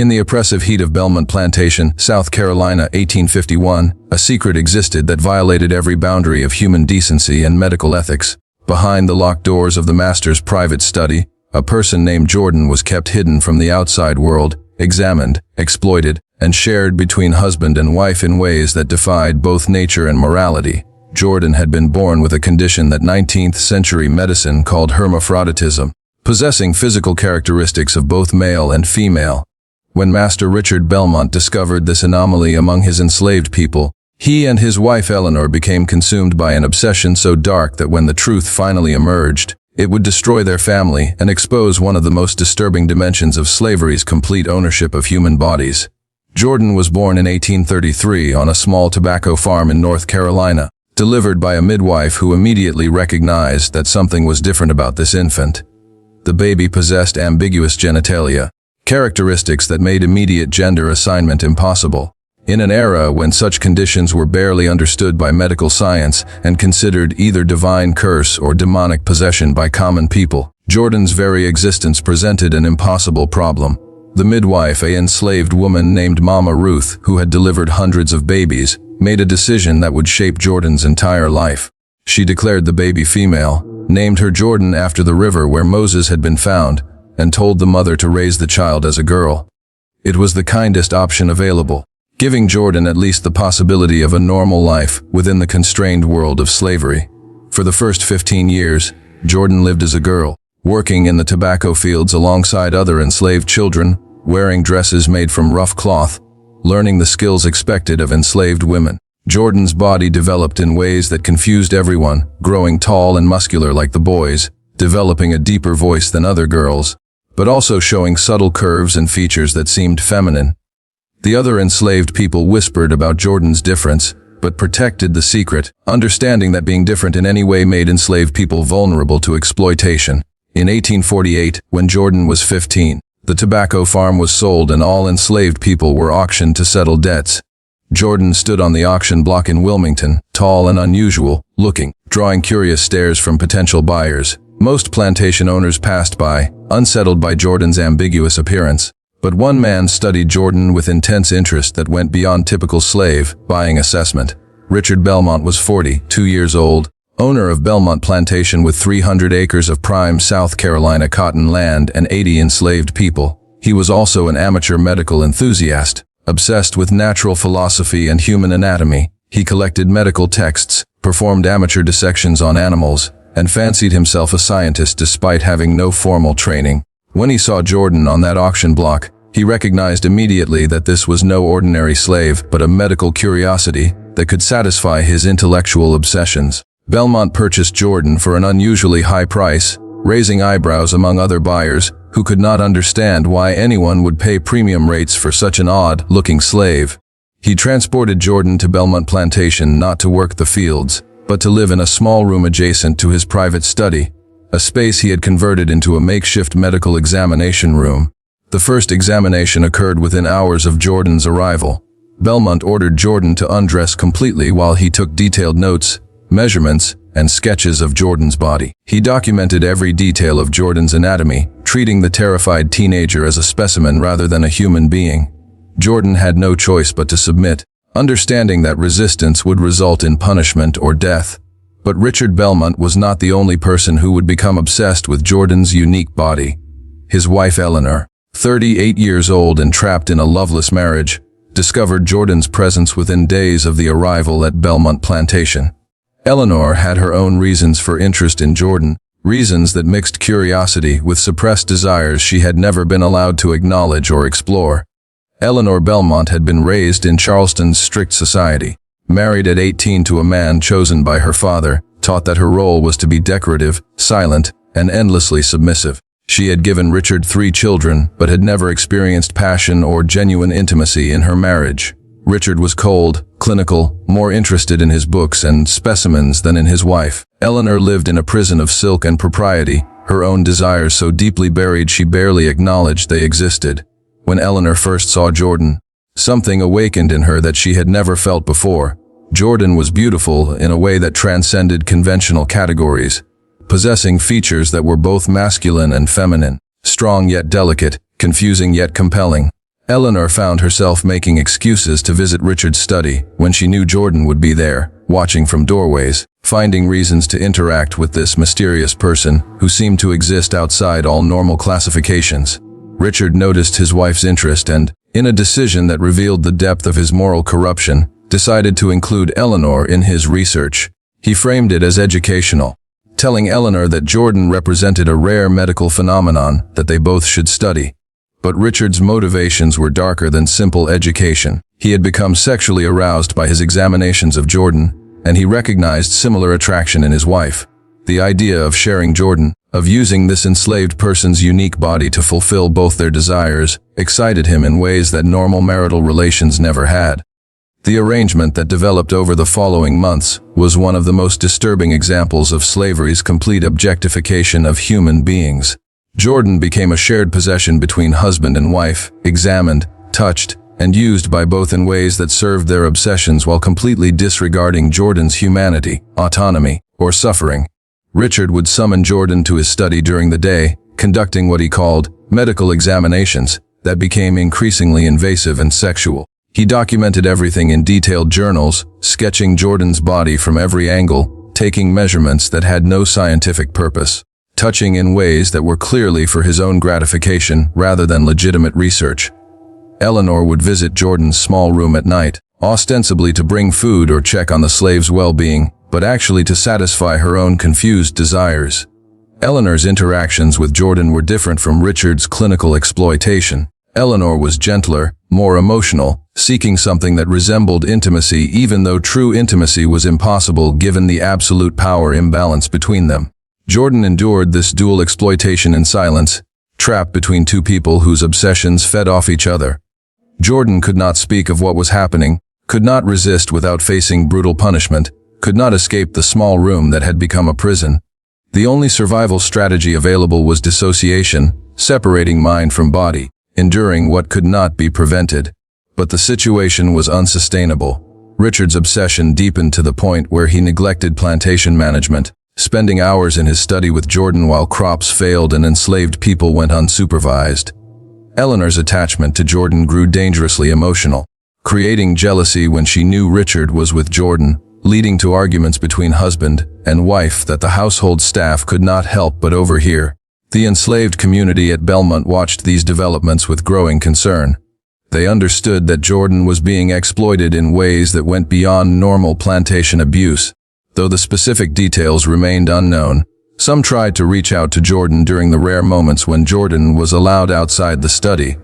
In the oppressive heat of Bellmont Plantation, South Carolina, 1851, a secret existed that violated every boundary of human decency and medical ethics. Behind the locked doors of the master's private study, a person named Jordan was kept hidden from the outside world, examined, exploited, and shared between husband and wife in ways that defied both nature and morality. Jordan had been born with a condition that 19th-century medicine called hermaphroditism, possessing physical characteristics of both male and female. When Master Richard Bellmont discovered this anomaly among his enslaved people, he and his wife Eleanor became consumed by an obsession so dark that when the truth finally emerged, it would destroy their family and expose one of the most disturbing dimensions of slavery's complete ownership of human bodies. Jordan was born in 1833 on a small tobacco farm in North Carolina, delivered by a midwife who immediately recognized that something was different about this infant. The baby possessed ambiguous genitalia, characteristics that made immediate gender assignment impossible. In an era when such conditions were barely understood by medical science and considered either divine curse or demonic possession by common people, Jordan's very existence presented an impossible problem. The midwife, an enslaved woman named Mama Ruth, who had delivered hundreds of babies, made a decision that would shape Jordan's entire life. She declared the baby female, named her Jordan after the river where Moses had been found, and told the mother to raise the child as a girl. It was the kindest option available, giving Jordan at least the possibility of a normal life within the constrained world of slavery. For the first 15 years, Jordan lived as a girl, working in the tobacco fields alongside other enslaved children, wearing dresses made from rough cloth, learning the skills expected of enslaved women. Jordan's body developed in ways that confused everyone, growing tall and muscular like the boys, developing a deeper voice than other girls, but also showing subtle curves and features that seemed feminine. The other enslaved people whispered about Jordan's difference, but protected the secret, understanding that being different in any way made enslaved people vulnerable to exploitation. In 1848, when Jordan was 15, the tobacco farm was sold and all enslaved people were auctioned to settle debts. Jordan stood on the auction block in Wilmington, tall and unusual looking, drawing curious stares from potential buyers. Most plantation owners passed by, unsettled by Jordan's ambiguous appearance. But one man studied Jordan with intense interest that went beyond typical slave buying assessment. Richard Bellmont was 42 years old, owner of Bellmont Plantation with 300 acres of prime South Carolina cotton land and 80 enslaved people. He was also an amateur medical enthusiast, obsessed with natural philosophy and human anatomy. He collected medical texts, performed amateur dissections on animals, and fancied himself a scientist despite having no formal training. When he saw Jordan on that auction block, he recognized immediately that this was no ordinary slave, but a medical curiosity that could satisfy his intellectual obsessions. Bellmont purchased Jordan for an unusually high price, raising eyebrows among other buyers who could not understand why anyone would pay premium rates for such an odd-looking slave. He transported Jordan to Bellmont Plantation not to work the fields, but to live in a small room adjacent to his private study, a space he had converted into a makeshift medical examination room. The first examination occurred within hours of Jordan's arrival. Bellmont ordered Jordan to undress completely while he took detailed notes, measurements, and sketches of Jordan's body. He documented every detail of Jordan's anatomy, treating the terrified teenager as a specimen rather than a human being. Jordan had no choice but to submit, understanding that resistance would result in punishment or death. But Richard Bellmont was not the only person who would become obsessed with Jordan's unique body. His wife Eleanor, 38 years old and trapped in a loveless marriage, discovered Jordan's presence within days of the arrival at Bellmont Plantation. Eleanor had her own reasons for interest in Jordan, reasons that mixed curiosity with suppressed desires she had never been allowed to acknowledge or explore. Eleanor Bellmont had been raised in Charleston's strict society, married at 18 to a man chosen by her father, taught that her role was to be decorative, silent, and endlessly submissive. She had given Richard 3 children, but had never experienced passion or genuine intimacy in her marriage. Richard was cold, clinical, more interested in his books and specimens than in his wife. Eleanor lived in a prison of silk and propriety, her own desires so deeply buried she barely acknowledged they existed. When Eleanor first saw Jordan, something awakened in her that she had never felt before. Jordan was beautiful in a way that transcended conventional categories, possessing features that were both masculine and feminine, strong yet delicate, confusing yet compelling. Eleanor found herself making excuses to visit Richard's study when she knew Jordan would be there, watching from doorways, finding reasons to interact with this mysterious person who seemed to exist outside all normal classifications. Richard noticed his wife's interest and, in a decision that revealed the depth of his moral corruption, decided to include Eleanor in his research. He framed it as educational, telling Eleanor that Jordan represented a rare medical phenomenon that they both should study. But Richard's motivations were darker than simple education. He had become sexually aroused by his examinations of Jordan, and he recognized similar attraction in his wife. The idea of sharing Jordan, of using this enslaved person's unique body to fulfill both their desires, excited him in ways that normal marital relations never had. The arrangement that developed over the following months was one of the most disturbing examples of slavery's complete objectification of human beings. Jordan became a shared possession between husband and wife, examined, touched, and used by both in ways that served their obsessions while completely disregarding Jordan's humanity, autonomy, or suffering. Richard would summon Jordan to his study during the day, conducting what he called medical examinations that became increasingly invasive and sexual. He documented everything in detailed journals, sketching Jordan's body from every angle, taking measurements that had no scientific purpose, touching in ways that were clearly for his own gratification rather than legitimate research. Eleanor would visit Jordan's small room at night, ostensibly to bring food or check on the slave's well-being, but actually to satisfy her own confused desires. Eleanor's interactions with Jordan were different from Richard's clinical exploitation. Eleanor was gentler, more emotional, seeking something that resembled intimacy even though true intimacy was impossible given the absolute power imbalance between them. Jordan endured this dual exploitation in silence, trapped between two people whose obsessions fed off each other. Jordan could not speak of what was happening, could not resist without facing brutal punishment, could not escape the small room that had become a prison. The only survival strategy available was dissociation, separating mind from body, enduring what could not be prevented. But the situation was unsustainable. Richard's obsession deepened to the point where he neglected plantation management, spending hours in his study with Jordan while crops failed and enslaved people went unsupervised. Eleanor's attachment to Jordan grew dangerously emotional, creating jealousy when she knew Richard was with Jordan, leading to arguments between husband and wife that the household staff could not help but overhear. The enslaved community at Bellmont watched these developments with growing concern. They understood that Jordan was being exploited in ways that went beyond normal plantation abuse. Though the specific details remained unknown, some tried to reach out to Jordan during the rare moments when Jordan was allowed outside the study,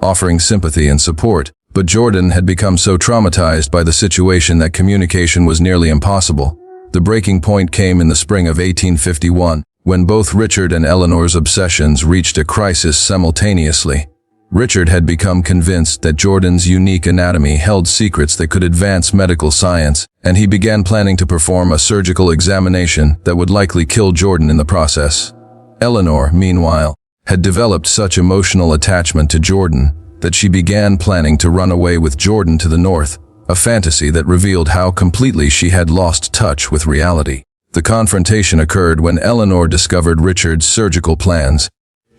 offering sympathy and support. But Jordan had become so traumatized by the situation that communication was nearly impossible. The breaking point came in the spring of 1851, when both Richard and Eleanor's obsessions reached a crisis simultaneously. Richard had become convinced that Jordan's unique anatomy held secrets that could advance medical science, and he began planning to perform a surgical examination that would likely kill Jordan in the process. Eleanor, meanwhile, had developed such emotional attachment to Jordan that she began planning to run away with Jordan to the north, a fantasy that revealed how completely she had lost touch with reality. The confrontation occurred when Eleanor discovered Richard's surgical plans.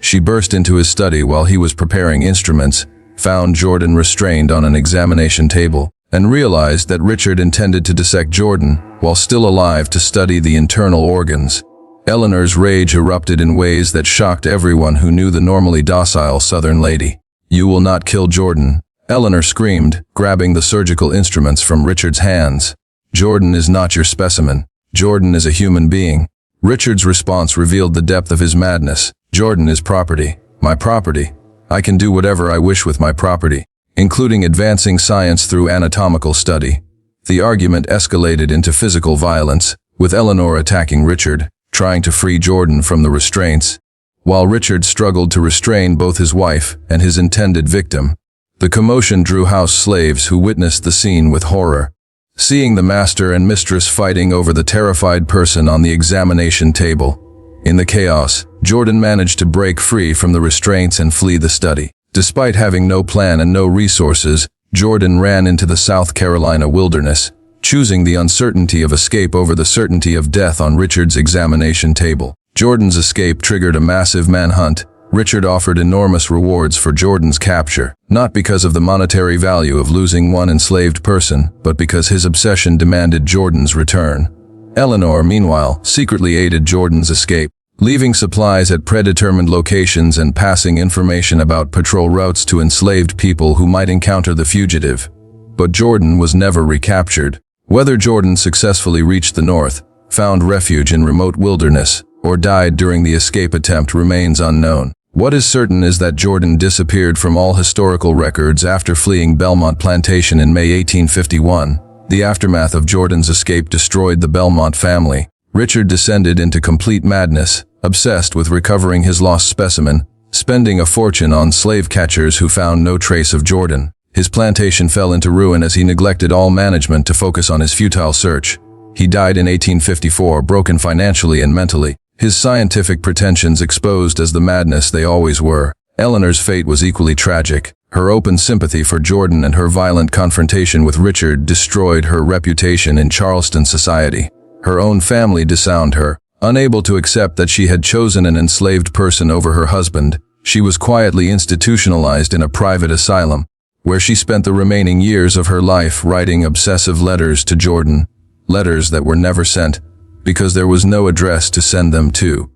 She burst into his study while he was preparing instruments, found Jordan restrained on an examination table, and realized that Richard intended to dissect Jordan while still alive to study the internal organs. Eleanor's rage erupted in ways that shocked everyone who knew the normally docile Southern lady. "You will not kill Jordan," Eleanor screamed, grabbing the surgical instruments from Richard's hands. "Jordan is not your specimen. Jordan is a human being." Richard's response revealed the depth of his madness. "Jordan is property. My property. I can do whatever I wish with my property, including advancing science through anatomical study." The argument escalated into physical violence, with Eleanor attacking Richard, trying to free Jordan from the restraints, while Richard struggled to restrain both his wife and his intended victim. The commotion drew house slaves who witnessed the scene with horror. Seeing the master and mistress fighting over the terrified person on the examination table. In the chaos, Jordan managed to break free from the restraints and flee the study. Despite having no plan and no resources, Jordan ran into the South Carolina wilderness, choosing the uncertainty of escape over the certainty of death on Richard's examination table. Jordan's escape triggered a massive manhunt, Richard offered enormous rewards for Jordan's capture, not because of the monetary value of losing one enslaved person, but because his obsession demanded Jordan's return. Eleanor, meanwhile, secretly aided Jordan's escape, leaving supplies at predetermined locations and passing information about patrol routes to enslaved people who might encounter the fugitive. But Jordan was never recaptured. Whether Jordan successfully reached the north, found refuge in remote wilderness, or died during the escape attempt remains unknown. What is certain is that Jordan disappeared from all historical records after fleeing Bellmont Plantation in May 1851. The aftermath of Jordan's escape destroyed the Bellmont family. Richard descended into complete madness, obsessed with recovering his lost specimen, spending a fortune on slave catchers who found no trace of Jordan. His plantation fell into ruin as he neglected all management to focus on his futile search. He died in 1854, broken financially and mentally, his scientific pretensions exposed as the madness they always were. Eleanor's fate was equally tragic. Her open sympathy for Jordan and her violent confrontation with Richard destroyed her reputation in Charleston society. Her own family disowned her. Unable to accept that she had chosen an enslaved person over her husband, she was quietly institutionalized in a private asylum, where she spent the remaining years of her life writing obsessive letters to Jordan, letters that were never sent, because there was no address to send them to.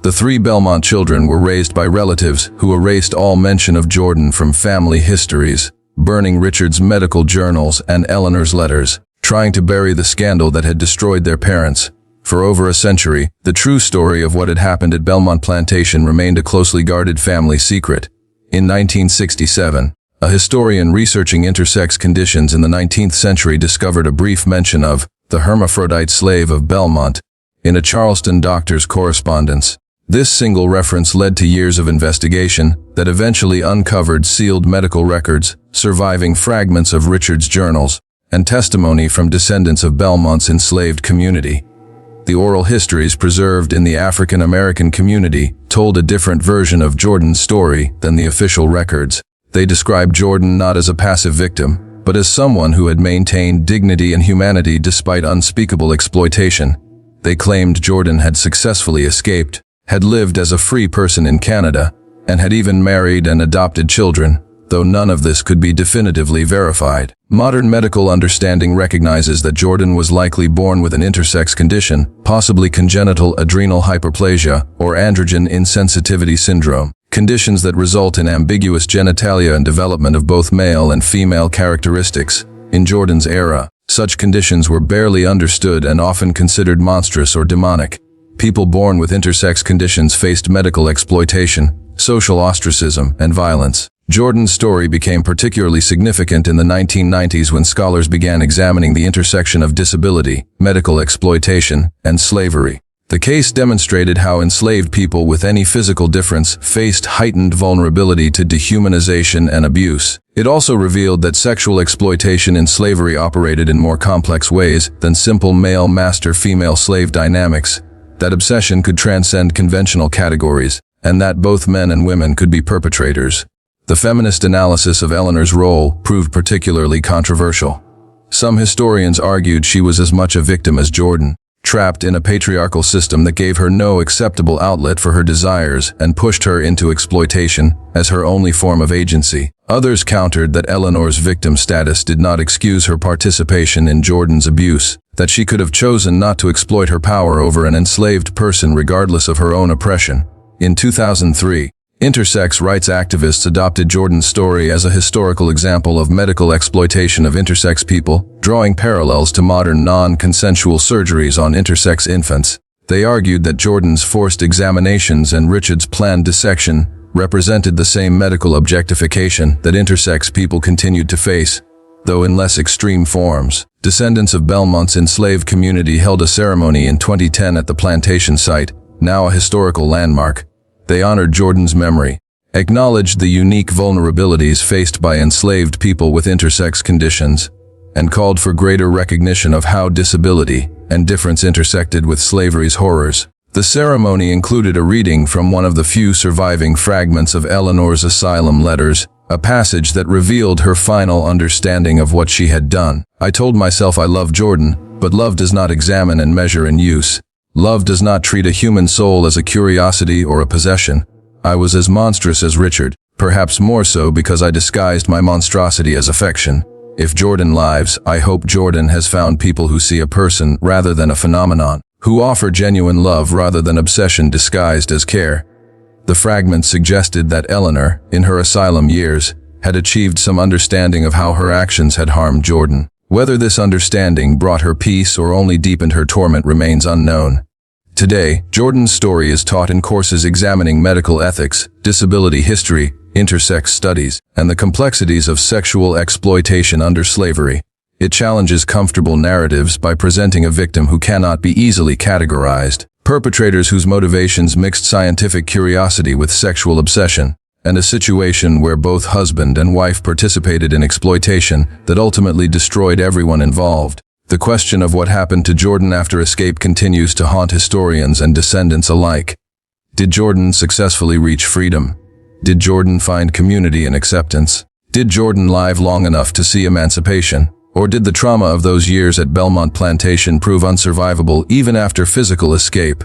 The 3 Bellmont children were raised by relatives who erased all mention of Jordan from family histories, burning Richard's medical journals and Eleanor's letters, trying to bury the scandal that had destroyed their parents. For over a century, the true story of what had happened at Bellmont Plantation remained a closely guarded family secret. In 1967, a historian researching intersex conditions in the 19th century discovered a brief mention of the Hermaphrodite slave of Bellmont in a Charleston doctor's correspondence. This single reference led to years of investigation that eventually uncovered sealed medical records, surviving fragments of Richard's journals, and testimony from descendants of Bellmont's enslaved community. The oral histories preserved in the African American community told a different version of Jordan's story than the official records. They described Jordan not as a passive victim, but as someone who had maintained dignity and humanity despite unspeakable exploitation. They claimed Jordan had successfully escaped, had lived as a free person in Canada, and had even married and adopted children, though none of this could be definitively verified. Modern medical understanding recognizes that Jordan was likely born with an intersex condition, possibly congenital adrenal hyperplasia or androgen insensitivity syndrome, conditions that result in ambiguous genitalia and development of both male and female characteristics. In Jordan's era, such conditions were barely understood and often considered monstrous or demonic. People born with intersex conditions faced medical exploitation, social ostracism, and violence. Jordan's story became particularly significant in the 1990s when scholars began examining the intersection of disability, medical exploitation, and slavery. The case demonstrated how enslaved people with any physical difference faced heightened vulnerability to dehumanization and abuse. It also revealed that sexual exploitation in slavery operated in more complex ways than simple male master-female slave dynamics, that obsession could transcend conventional categories, and that both men and women could be perpetrators. The feminist analysis of Eleanor's role proved particularly controversial. Some historians argued she was as much a victim as Jordan, trapped in a patriarchal system that gave her no acceptable outlet for her desires and pushed her into exploitation as her only form of agency. Others countered that Eleanor's victim status did not excuse her participation in Jordan's abuse, that she could have chosen not to exploit her power over an enslaved person regardless of her own oppression. In 2003, intersex rights activists adopted Jordan's story as a historical example of medical exploitation of intersex people, drawing parallels to modern non-consensual surgeries on intersex infants. They argued that Jordan's forced examinations and Richard's planned dissection represented the same medical objectification that intersex people continued to face, though in less extreme forms. Descendants of Bellmont's enslaved community held a ceremony in 2010 at the Plantation site, now a historical landmark. They honored Jordan's memory, acknowledged the unique vulnerabilities faced by enslaved people with intersex conditions, and called for greater recognition of how disability and difference intersected with slavery's horrors. The ceremony included a reading from one of the few surviving fragments of Eleanor's asylum letters, a passage that revealed her final understanding of what she had done. "I told myself I loved Jordan, but love does not examine and measure in use. Love does not treat a human soul as a curiosity or a possession. I was as monstrous as Richard, perhaps more so because I disguised my monstrosity as affection. If Jordan lives, I hope Jordan has found people who see a person rather than a phenomenon, who offer genuine love rather than obsession disguised as care. The fragment suggested that Eleanor, in her asylum years, had achieved some understanding of how her actions had harmed Jordan. Whether this understanding brought her peace or only deepened her torment remains unknown. Today, Jordan's story is taught in courses examining medical ethics, disability history, intersex studies, and the complexities of sexual exploitation under slavery. It challenges comfortable narratives by presenting a victim who cannot be easily categorized, perpetrators whose motivations mixed scientific curiosity with sexual obsession, and a situation where both husband and wife participated in exploitation that ultimately destroyed everyone involved. The question of what happened to Jordan after escape continues to haunt historians and descendants alike. Did Jordan successfully reach freedom? Did Jordan find community and acceptance? Did Jordan live long enough to see emancipation? Or did the trauma of those years at Bellmont Plantation prove unsurvivable even after physical escape?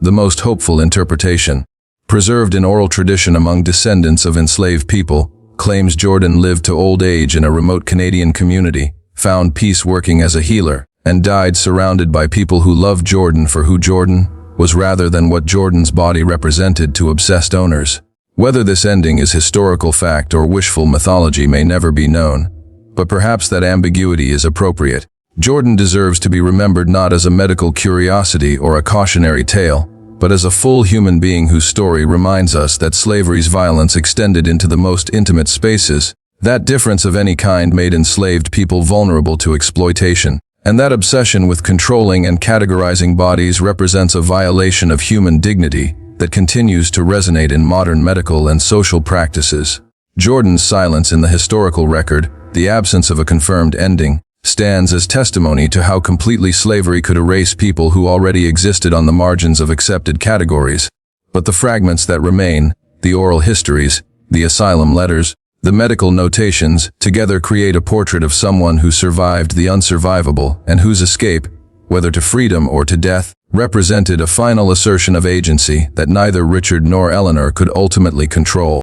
The most hopeful interpretation, preserved in oral tradition among descendants of enslaved people, claims Jordan lived to old age in a remote Canadian community, found peace working as a healer, and died surrounded by people who loved Jordan for who Jordan was rather than what Jordan's body represented to obsessed owners. Whether this ending is historical fact or wishful mythology may never be known, but perhaps that ambiguity is appropriate. Jordan deserves to be remembered not as a medical curiosity or a cautionary tale, but as a full human being whose story reminds us that slavery's violence extended into the most intimate spaces. That difference of any kind made enslaved people vulnerable to exploitation, and that obsession with controlling and categorizing bodies represents a violation of human dignity that continues to resonate in modern medical and social practices. Jordan's silence in the historical record, the absence of a confirmed ending, stands as testimony to how completely slavery could erase people who already existed on the margins of accepted categories. But the fragments that remain, the oral histories, the asylum letters, the medical notations, together create a portrait of someone who survived the unsurvivable and whose escape, whether to freedom or to death, represented a final assertion of agency that neither Richard nor Eleanor could ultimately control.